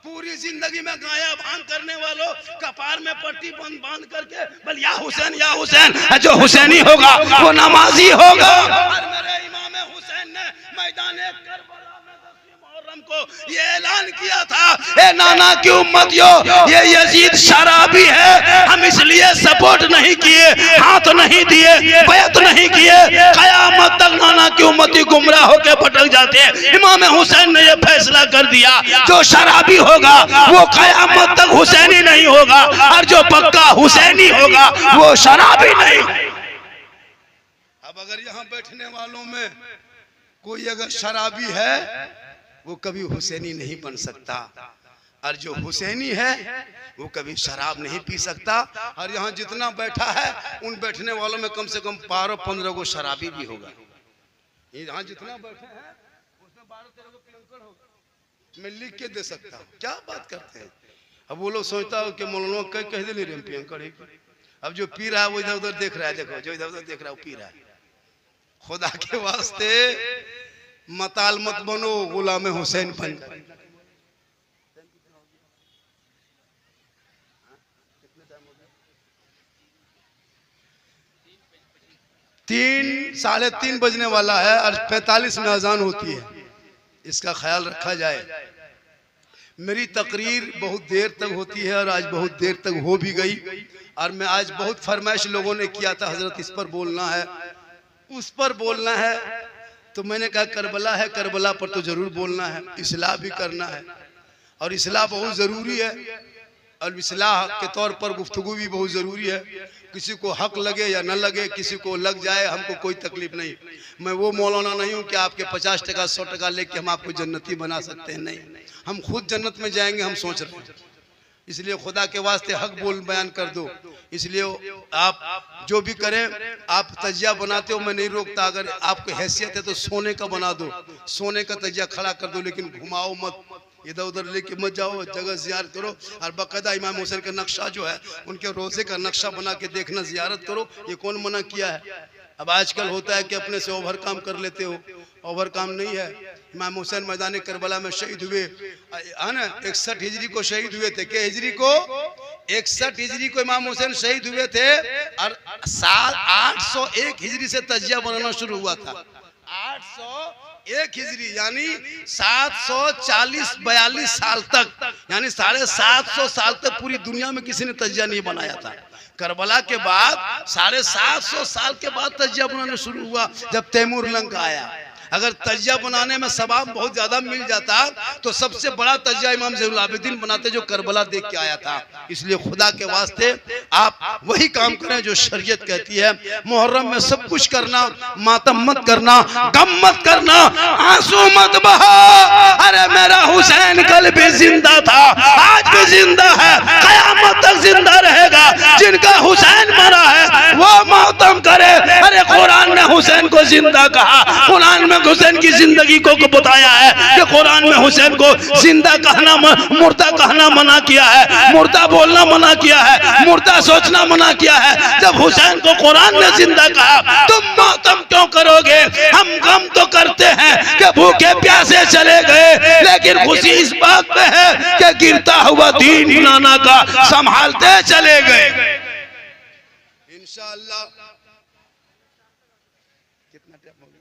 पूरी जिंदगी में गाया भांग करने वालों, कपार में पट्टी बांध करके बल या हुसैन, जो हुसैनी होगा वो नमाजी होगा। और मेरे इमाम हुसैन ने मैदान करबला में 10वीं मुहर्रम को ये ऐलान किया था, ए नाना की उम्मतियों, ये यजीद शराबी है, हम इसलिए सपोर्ट नहीं किए, हाथ नहीं दिए, बैत नहीं किए, कयामत तक नाना की उम्मती गुमराह होकर भटक जाते हैं। इमाम हुसैन ने ये फैसला कर दिया, जो शराबी होगा वो कयामत तक हुसैनी नहीं होगा, और जो पक्का हुसैनी होगा वो शराबी नहीं। अब अगर यहाँ बैठने वालों में कोई अगर शराबी है वो कभी हुसैनी नहीं बन सकता, और जो हुसैनी है वो कभी शराब नहीं पी सकता। और यहाँ जितना बैठा है उन बैठने वालों में कम से कम 12-15 को शराबी भी होगा। यहाँ जितना बैठे हैं उसमें 12-13 को पियंकर होगा। मैं लिख के दे सकता हूँ। क्या बात करते हैं? अब वो लोग सोचता हो कि मौलाना कह दे रहे पियंकर। अब जो पी रहा है वो इधर उधर देख रहा है, देखो जो इधर उधर देख रहा है वो पी रहा है। खुदा के वास्ते मताल मत बनो, गुलाम हुसैन बन जाए। 3-3:30 बजने वाला है और 45 में अजान होती है। इसका ख्याल रखा जाए। मेरी तकरीर बहुत देर तक होती है और आज बहुत देर तक हो भी गई, और मैं आज बहुत फरमाइश लोगों ने किया था हजरत इस पर बोलना है, उस पर बोलना है, तो मैंने कहा करबला है, करबला पर तो जरूर बोलना है, इस्लाह भी करना है, और इस्लाह बहुत जरूरी है। और इस्लाह के तौर पर गुफ्तगू भी बहुत ज़रूरी है। किसी को हक लगे या न लगे, किसी को लग जाए, हमको कोई तकलीफ नहीं। मैं वो मौलाना नहीं हूँ कि आपके 50 टका 100 टका लेके हम आपको जन्नती बना सकते हैं, नहीं। हम खुद जन्नत में जाएंगे, हम सोच रहे हैं। इसलिए खुदा के वास्ते हक बोल बयान कर दो। इसलिए आप जो भी करें, आप तजिया बनाते हो, मैं नहीं रोकता। अगर आपको हैसियत है तो सोने का बना दो, सोने का तजिया खड़ा कर दो, लेकिन घुमाओ मत, इधर उधर लेके मत जाओ। जगह ज़ियारत करो और बाकायदा इमाम हुसैन का नक्शा जो है, उनके रोज़े का नक्शा बना के देखना, ज़ियारत करो। ये कौन मना किया है? अब आजकल होता है कि अपने से ओवर काम कर लेते हो, ओवर काम नहीं है। इमाम हुसैन मैदान करबला में शहीद हुए, है ना, 61 हिजरी को शहीद हुए थे। क्या हिजरी को? 61 हिजरी को इमाम हुसैन शहीद हुए थे और साल 801 हिजरी से तजिया बनाना शुरू हुआ था। 801 हिजरी यानी 740-42 साल तक, यानी 750 साल तक पूरी दुनिया में किसी ने तजिया नहीं बनाया था। करबला के बाद 750 साल के बाद तजिया बनाना शुरू हुआ, जब तैमूर लंग आया। अगर तजिया बनाने में सवाब बहुत ज्यादा मिल जाता तो सबसे बड़ा तजिया इमाम ज़ैनुल आबिदीन बनाते, जो करबला देख के आया था। इसलिए खुदा के वास्ते आप वही काम करें जो शरीयत कहती है। मुहर्रम में सब कुछ करना, मातम मत करना, गम मत करना, आंसू मत बहा। अरे मेरा हुसैन कल भी जिंदा था, आज भी जिंदा है, कयामत तक जिंदा रहेगा। जिनका हुसैन मरा है वो मातम करे। अरे कुरान ने हुसैन को जिंदा कहा, कुरान में हुसैन की जिंदगी को बताया है कि कुरान में हुसैन को जिंदा कहना, मुर्दा कहना मना किया है, मुर्दा बोलना मना किया है, मुर्दा सोचना मना किया है। जब हुसैन को कुरान ने जिंदा कहा, तुम मातम क्यों करोगे? हम गम तो करते हैं कि भूखे प्यासे चले गए, लेकिन खुशी इस बात में है कि गिरता हुआ दीन बनाना का संभालते चले गए। इंशाअल्लाह। कितना टाइम हो गया?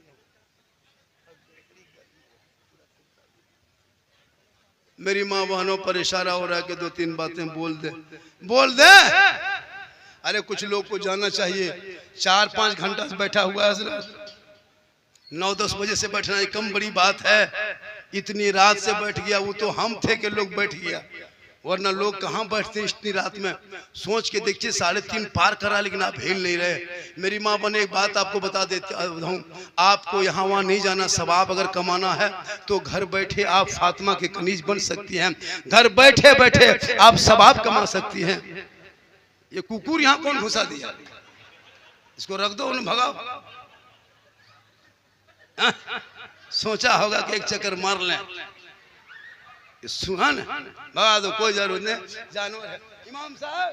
मेरी माँ बहनों पर इशारा हो रहा है कि 2-3 बातें बोल दे, बोल दे। अरे कुछ लोग को जानना चाहिए, 4-5 घंटा से बैठा हुआ है हज़रत, 9-10 बजे से बैठना एक कम बड़ी बात है। इतनी रात से बैठ गया, वो तो हम थे कि लोग बैठ गया, वरना लोग कहाँ बैठते इतनी रात में। सोच के देखिए 3:30 पार करा, लेकिन आप हिल नहीं रहे। मेरी माँ बने एक बात आपको बता देता हूँ, आपको यहाँ वहाँ नहीं जाना। सवाब अगर कमाना है तो घर बैठे आप फातिमा के कनीज बन सकती हैं, घर बैठे बैठे आप सवाब कमा सकती हैं। ये कुकुर यहाँ कौन घुसा दिया? इसको रख दो, उन्हें भगाओ। सोचा होगा कि एक चक्कर मार लें, सुना ना, भगा दो, कोई जरूरत नहीं, जानवर है। इमाम साहब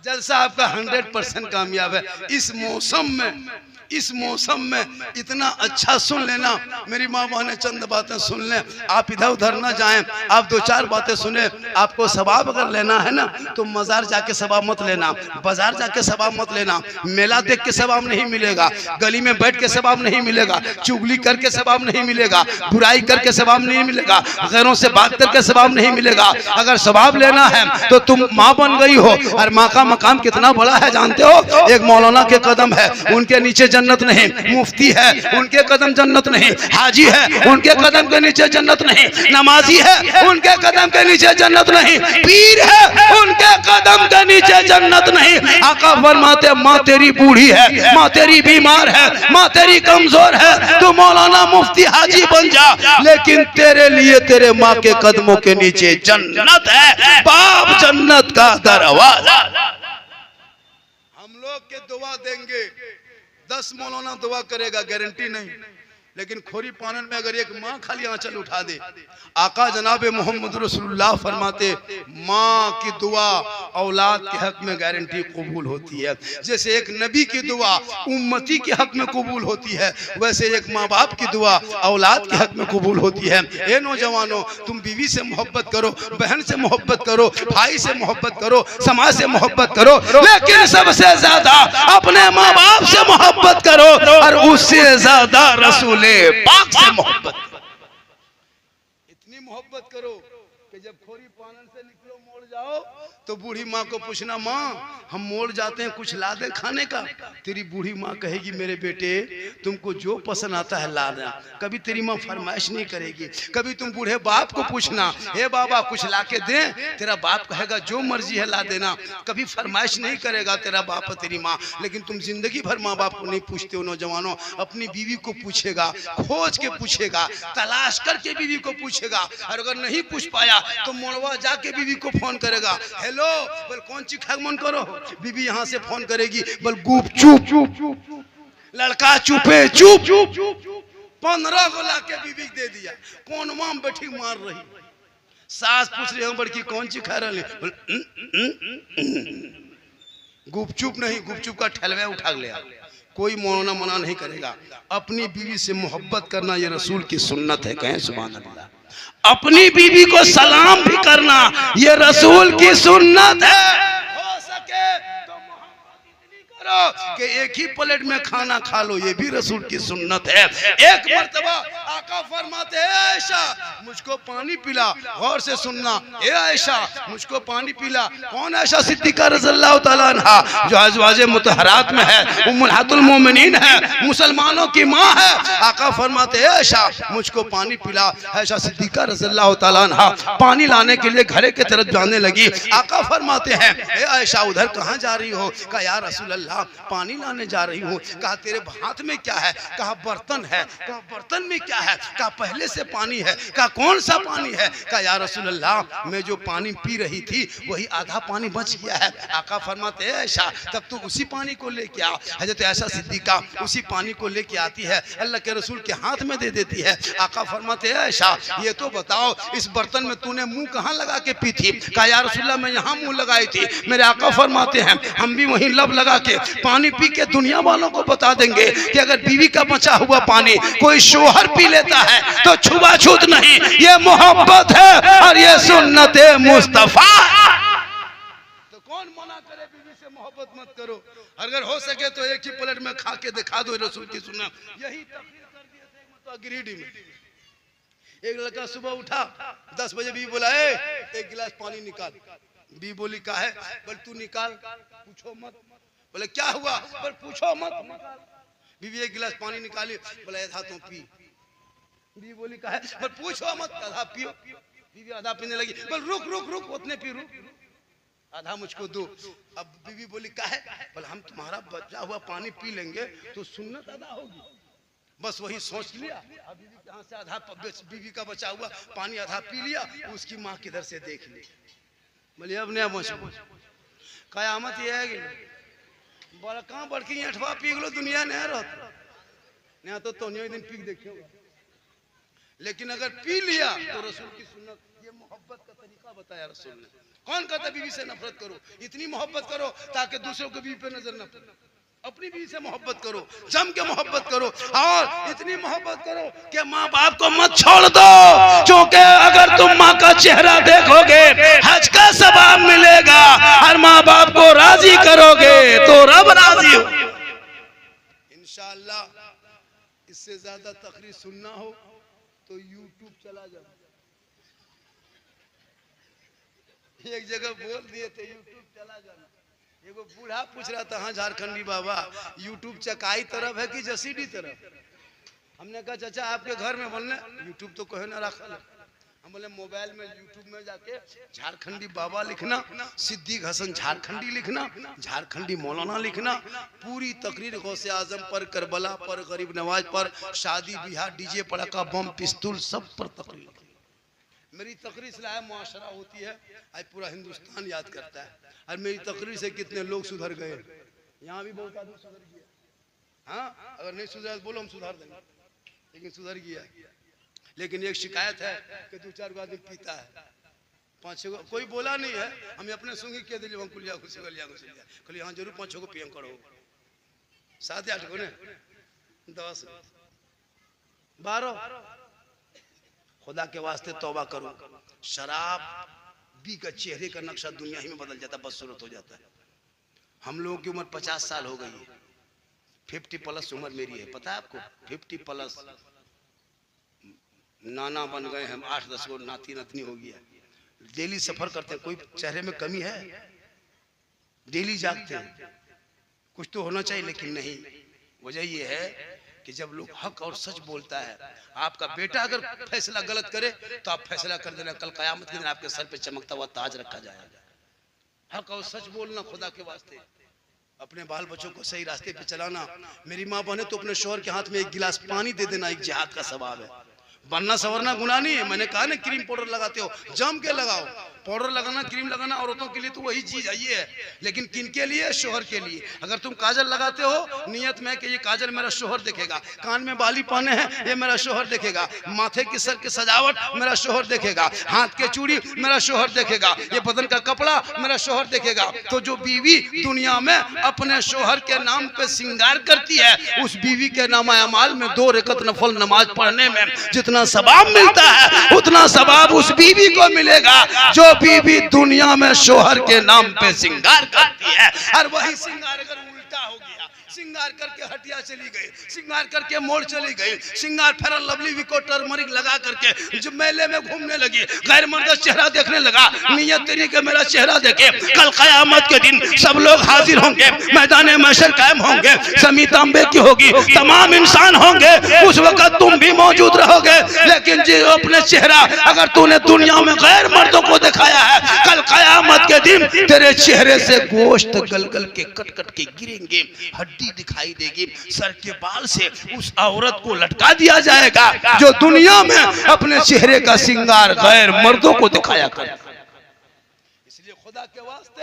जलसा आपका 100% कामयाब है। इस मौसम में, इस मौसम में इतना अच्छा सुन लेना। मेरी माँ बहने चंद बातें सुन लें, आप इधर उधर ना जाएं, आप 2-4 बातें सुने। आपको सवाब अगर लेना है ना तो मजार जाके सवाब मत लेना, बाजार जाके सवाब मत लेना, मेला देख के सवाब नहीं मिलेगा, गली में बैठ के सवाब नहीं मिलेगा, चुगली करके सवाब नहीं मिलेगा, बुराई करके सवाब नहीं मिलेगा, गैरों से बात करके सवाब नहीं मिलेगा। अगर सवाब लेना है तो तुम माँ बन गई हो, और माँ का मकाम कितना बड़ा है जानते हो? एक मौलाना के कदम है, उनके नीचे जन्नत नहीं, मुफ्ती है उनके कदम जन्नत नहीं, हाजी है उनके कदम के नीचे जन्नत नहीं, नमाजी है उनके कदम के नीचे जन्नत नहीं, पीर है उनके कदम के नीचे जन्नत नहीं। आका फरमाते माँ तेरी बूढ़ी है, माँ तेरी बीमार है, माँ तेरी कमजोर है, तू मौलाना मुफ्ती हाजी बन जा, लेकिन तेरे लिए तेरे माँ के कदमों के नीचे जन्नत है, बाप जन्नत का दरवाजा। हम लोग के दुआ देंगे, 10 मौलाना दुआ करेगा, गारंटी नहीं, लेकिन खोरी पानन में अगर एक माँ खाली आंचल उठा दे, आका जनाब मोहम्मद रसूलुल्लाह फरमाते माँ की दुआ औलाद के हक में गारंटी कबूल होती है। जैसे एक नबी की दुआ उम्मती के हक में कबूल होती है, वैसे एक माँ बाप की दुआ औलाद के हक में कबूल होती है। ए नौजवानों, तुम बीवी से मोहब्बत करो, बहन से मोहब्बत करो, भाई से मोहब्बत करो, समाज से मोहब्बत करो, लेकिन सबसे ज्यादा अपने माँ बाप से मोहब्बत करो, और उससे ज्यादा रसूल पाक से मोहब्बत, इतनी मोहब्बत करो कि जब खोरी पानन से निकलो मोड़ जाओ तो बूढ़ी माँ को पूछना, माँ हम मोड़ जाते हैं, कुछ ला दे खाने का। तेरी बूढ़ी माँ कहेगी, मेरे बेटे तुमको जो पसंद आता है ला देना। कभी तेरी माँ फरमाइश नहीं करेगी। कभी तुम बूढ़े बाप को पूछना, हे बाबा कुछ ला के दे, तेरा बाप कहेगा जो मर्जी है ला देना। कभी फरमाइश नहीं करेगा तेरा बाप तेरी माँ। लेकिन तुम जिंदगी भर माँ बाप को नहीं पूछते हो नौजवानों। अपनी बीवी को पूछेगा, खोज के पूछेगा, तलाश करके बीवी को पूछेगा। और अगर नहीं पूछ पाया तो मोड़वा जाके बीवी को फोन करेगा, हेलो बोल कौन ची खाग मन करो। बीबी यहाँ से फोन करेगी, बोल गुप चुप, लड़का चुपे चुप। 15 को ला के बीबी दे दिया। कौन माम बैठी मार रही। सास पूछ रही हूँ बड़की कौन ची खा रही। गुपचुप नहीं, गुपचुप का ठलवे उठा लिया। कोई मोड़ना मना नहीं करेगा। अपनी बीवी से मोहब्बत करना ये रसूल की सुन्नत है। कहें सुभान अल्लाह। अपनी बीवी को सलाम भी करना ये रसूल की सुन्नत है। हो सके तो मोहब्बत इतनी करो कि एक ही प्लेट में खाना खा लो, ये भी रसूल की सुन्नत है। एक मर्तबा आका फरमाते हैं, आयशा मुझको पानी पिला। गौर से सुनना, ए आयशा मुझको पानी पिला। कौन आयशा सिद्दीका रज़ियल्लाहु ताला अन्हा, जो अज़वाजे मुतहरात में है, उम्मुहातुल मोमिनीन है, मुसलमानों की माँ है। आका फरमाते हैं, आयशा मुझको पानी पिला। आयशा सिद्दीका रज़ियल्लाहु ताला अन्हा पानी लाने के लिए घरे की तरफ जाने लगी। आका फरमाते हैं, ए आयशा उधर कहाँ जा रही हो। कहा या रसूल अल्लाह पानी लाने जा रही हूँ। कहा तेरे हाथ में क्या है। कहा बर्तन है। कहा बर्तन में क्या है। कहा पहले से पानी है। कहा कौन सा पानी है। कहा या रसूल अल्लाह मैं जो पानी पी रही थी वही आधा पानी बच गया है। आका फरमाते हैं, ऐशा तब तो उसी पानी को लेके आ। हजरत ऐशा सिद्दीका उसी पानी को लेके आती है, अल्लाह के रसूल के हाथ में दे देती है। आका फरमाते हैं, ऐशा ये तो बताओ इस बर्तन में तूने मुंह कहाँ लगा के पी थी। कहा या रसूल अल्लाह मैं यहाँ मुंह लगाई थी। मेरे आका फरमाते हैं हम भी वहीं लब लगा के पानी पी के दुनिया वालों को बता देंगे कि अगर बीवी का बचा हुआ पानी कोई शोहर पी लेता है तो छुआछूत नहीं, ये मोहब्बत है और ये सुन्नत मुस्तफा। तो कौन मना करे बीवी से मोहब्बत मत करो। अगर हो सके तो एक ही प्लेट में खा के दिखा दो रसूल की सुन्नत। यही तकरीर कर दिए थे मतलब गिरिडीह में। एक लड़का सुबह उठा 10 बजे, बीवी बोला एक गिलास पानी निकाल। बीवी बोली का है। बोल तू निकाल, पूछो मत। बोले क्या हुआ। बोल पूछो मत। बीवी एक गिलास पानी निकाली। बोला आधा तो पी। बीवी बोली का है। बोल पूछो मत, आधा पियो। बीवी आधा पीने लगी। बोल रुक रुक रुक उतने पी, रुक आधा मुझको दो। अब बीवी बोली का है। बोल हम तुम्हारा बचा हुआ पानी पी लेंगे तो सुन्नत अदा होगी। बस वही सोच लिया। अब बीवी कहाँ से आधा, बीवी का बचा हुआ पानी आधा पी लिया। उसकी माँ किधर से देख ली। बोले अब नया कयामत ये है कि बड़का बड़की अठवा पी गलो दुनिया नहीं रहता। नहीं तो दिन पी देखियो। लेकिन अगर पी लिया तो रसूल की सुन्नत, ये मोहब्बत का तरीका बताया रसूल ने। कौन कहता बीवी से नफरत करो। इतनी मोहब्बत करो ताकि दूसरों को बीवी पे नजर न पड़े। अपनी बीवी से मोहब्बत करो, जम के मोहब्बत करो और इतनी मोहब्बत करो कि माँ बाप को मत छोड़ दो। क्योंकि अगर तुम माँ का चेहरा देखोगे हज का सवाब मिलेगा और माँ बाप को राजी करोगे तो रब राजी हो इंशाअल्लाह। इससे ज्यादा तकरीर सुनना हो तो यूट्यूब चला जाओ। एक जगह बोल दिए थे यूट्यूब चला जाना। एगो बूढ़ा पूछ रहा था, हाँ झारखंडी बाबा यूट्यूब चकाई तरफ है कि जसीडी तरफ। हमने कहा चाचा आपके घर में बोलने यूट्यूब तो कहे ना रखा। हम बोले मोबाइल में यूट्यूब में जाके झारखंडी बाबा लिखना, सिद्दीक हसन झारखंडी लिखना, झारखंडी मौलाना लिखना। पूरी तकरीर गौसे आजम पर, करबला पर, गरीब नवाज पर, शादी बिहार, डीजे पड़ाका बम पिस्तूल सब पर तकरीर। मेरी तकरीर से लाया मुआशरा होती है, आज पूरा हिंदुस्तान याद करता है। और मेरी तकरीर से कितने लोग सुधर गए। यहाँ भी बहुत आदमी सुधर गया। हाँ अगर नहीं सुधरा तो बोलो हम सुधार देंगे, लेकिन सुधर गया। लेकिन एक शिकायत है कि 2-4 आदमी पीता है, 5-6 कोई बोला नहीं है। हम अपने सुंगी कह दिले कुलिया खुशी हाँ जरूर 5-6 को पीएम करो। 7-8 को ने 10 12। खुदा के वास्ते तौबा करो। शराब भी का चेहरे का नक्शा दुनिया ही में बदल जाता है, बदसूरत हो जाता है। हम लोगों की उम्र 50 साल हो गई है। 50+ उम्र मेरी है, पता है आपको। 50+ नाना बन गए हम, 8-10 को नाती नतनी हो गया। डेली सफर करते हैं, कोई चेहरे में कमी है? डेली जागते हैं, कुछ तो होना चाहिए, लेकिन नहीं। वजह ये है कि जब लोग हक और सच बोलता है, आपका बेटा अगर फैसला गलत करे तो आप फैसला कर देना, कल कयामत के दिन आपके सर पे चमकता हुआ ताज रखा जाएगा। हक और सच बोलना, खुदा के वास्ते अपने बाल बच्चों को सही रास्ते पे चलाना। मेरी माँ बहने तो अपने शौहर के हाथ में एक गिलास पानी दे देना एक जिहाद का सवाब है। बनना सवरना गुनाह नहीं है। मैंने कहा ना, क्रीम पाउडर लगाते हो जम के लगाओ। पाउडर लगाना, क्रीम लगाना औरतों के लिए तो वही चीज है, ये है। लेकिन किन के लिए? शोहर के लिए। अगर तुम काजल लगाते हो नियत में कि ये काजल मेरा शोहर देखेगा, कान में बाली पहने हैं ये मेरा शोहर देखेगा, माथे की सर की सजावट मेरा शोहर देखेगा, हाथ के चूड़ी मेरा शोहर देखेगा, ये बदन का कपड़ा मेरा शोहर देखेगा। तो जो बीवी दुनिया में अपने शोहर के नाम पे श्रृंगार करती है, उस बीवी के नामा अमाल में 2 रकअत नफल नमाज पढ़ने में जितना सवाब मिलता है, उतना सवाब उस बीवी को मिलेगा जो बीवी दुनिया में शोहर के नाम पे श्रृंगार करती है। और वही श्रृंगार अगर उल्टा हो गया, श्रृंगार करके हटिया चली गई, श्रृंगार करके मोड़ चली गई, श्रृंगार फेयर लवली विको टर्मरिक लगा करके जब मेले में घूमने लगी, गैर मर्द चेहरा देखने लगा, नियत तेरी के मेरा चेहरा देखे, कल कयामत के दिन सब लोग हाजिर होंगे, मैदान महशर कायम होंगे, समी तांबे की होगी, तमाम इंसान होंगे, उस वक्त तुम भी मौजूद रहोगे। लेकिन जो अपने चेहरा अगर तूने दुनिया में गैर मर्दों को दिखाया है, कल कयामत के दिन तेरे चेहरे से गोश्त गल गल के कट कट के गिरेंगे, हड्डी दिखाई देगी, सर के बाल से उस औरत को लटका दिया जाएगा जो दुनिया में अपने चेहरे का श्रृंगार गैर मर्दों को दिखाया कर। इसलिए खुदा के वास्ते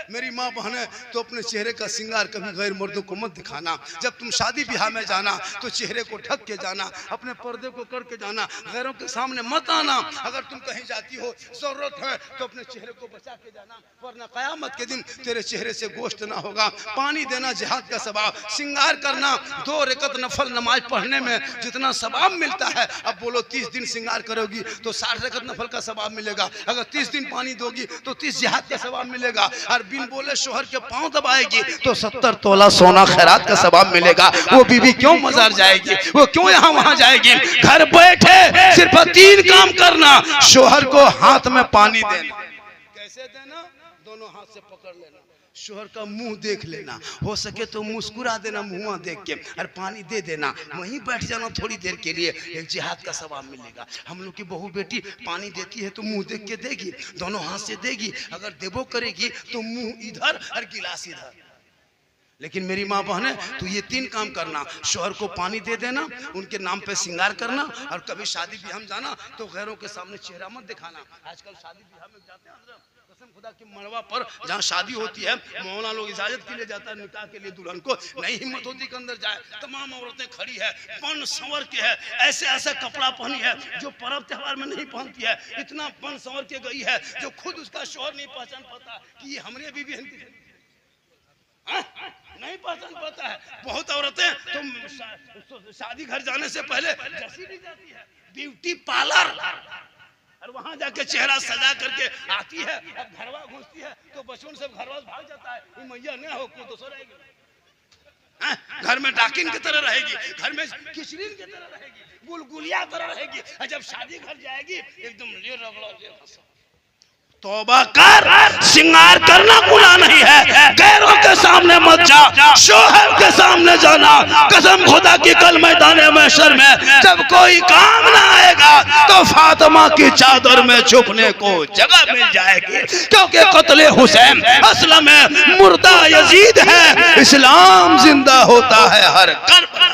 मेरी माँ बहने तो अपने चेहरे का श्रृंगार कभी गैर मर्दों को मत दिखाना। जब तुम शादी ब्याह में जाना तो चेहरे को ढक के जाना, अपने पर्दे को करके जाना, गैरों के सामने मत आना। अगर तुम कहीं जाती हो जरूरत है तो अपने चेहरे को बचा के जाना, वरना कयामत के दिन तेरे चेहरे से गोश्त ना होगा। पानी देना जिहाद का सवाब, श्रृंगार करना 2 रकअत नफल नमाज पढ़ने में जितना सवाब मिलता है, अब बोलो 30 दिन श्रृंगार करोगी तो 60 रकअत नफल का सवाब मिलेगा। अगर 30 दिन पानी दोगी तो 30 जिहाद का सवाब मिलेगा। और बिन बोले शोहर के पांव दबाएगी तो 70 तोला सोना खैरात का सवाब मिलेगा। वो बीवी क्यों मजार जाएगी, वो क्यों यहाँ वहां जाएगी? घर बैठे सिर्फ 3 काम करना, शोहर को हाथ में पानी देना। कैसे देना? दोनों हाथ से पकड़ लेना, शोहर का मुंह देख लेना, हो सके तो मुस्कुरा देना मुंह देख के, और पानी दे देना, वहीं बैठ जाना थोड़ी देर के लिए, एक जिहाद का सवाब मिलेगा। हम लोग की बहू बेटी पानी देती है तो मुंह देख के देगी, दोनों हाथ से देगी, अगर देबो करेगी तो मुंह इधर और गिलास इधर। लेकिन मेरी माँ बहने तो ये 3 काम करना, शोहर को पानी दे देना, उनके नाम पे श्रृंगार करना, और कभी शादी ब्याह में जाना तो गैरों के सामने चेहरा मत दिखाना। आजकल शादी ब्याह में जाते हैं कसम खुदा की मड़वा पर जहाँ शादी होती है, मौलाना लोग इजाजत के लिए जाता है निकाह के लिए, दुल्हन को नहीं हिम्मत होती कि अंदर जाए, तमाम औरतें खड़ी है, बन संवर के है, ऐसे ऐसा कपड़ा पहनी है जो पर्व त्योहार में नहीं पहनती है, इतना बन संवर के गई है जो खुद उसका शोहर नहीं पहचान पाता कि ये हमरे बीवी है, नहीं पहचान पाता है। बहुत औरतें तो शादी घर जाने से पहले जैसी भी जाती है ब्यूटी पार्लर, और वहां जाके चेहरा सजा करके आती है, अब घरवा घुसती है तो बचपन से घरवा भाग जाता है, ये मैया नहीं हो को तो रहेगी, घर में डाकिन की तरह रहेगी, घर में किचरीन की तरह रहेगी, गुलगुलिया तरह रहेगी, और जब शादी घर जाएगी एकदम ले रगड़ा ले हंसा। तौबा कर, श्रृंगार करना गुनाह नहीं है, गैरों के सामने मत जा, शोहर के सामने जाना। कसम खुदा की कल मैदान महशर में जब कोई काम ना आएगा तो फातिमा की चादर में छुपने को जगह मिल जाएगी, क्योंकि कत्ले हुसैन असल में मुर्दा यजीद है, इस्लाम जिंदा होता है हर कर्बला।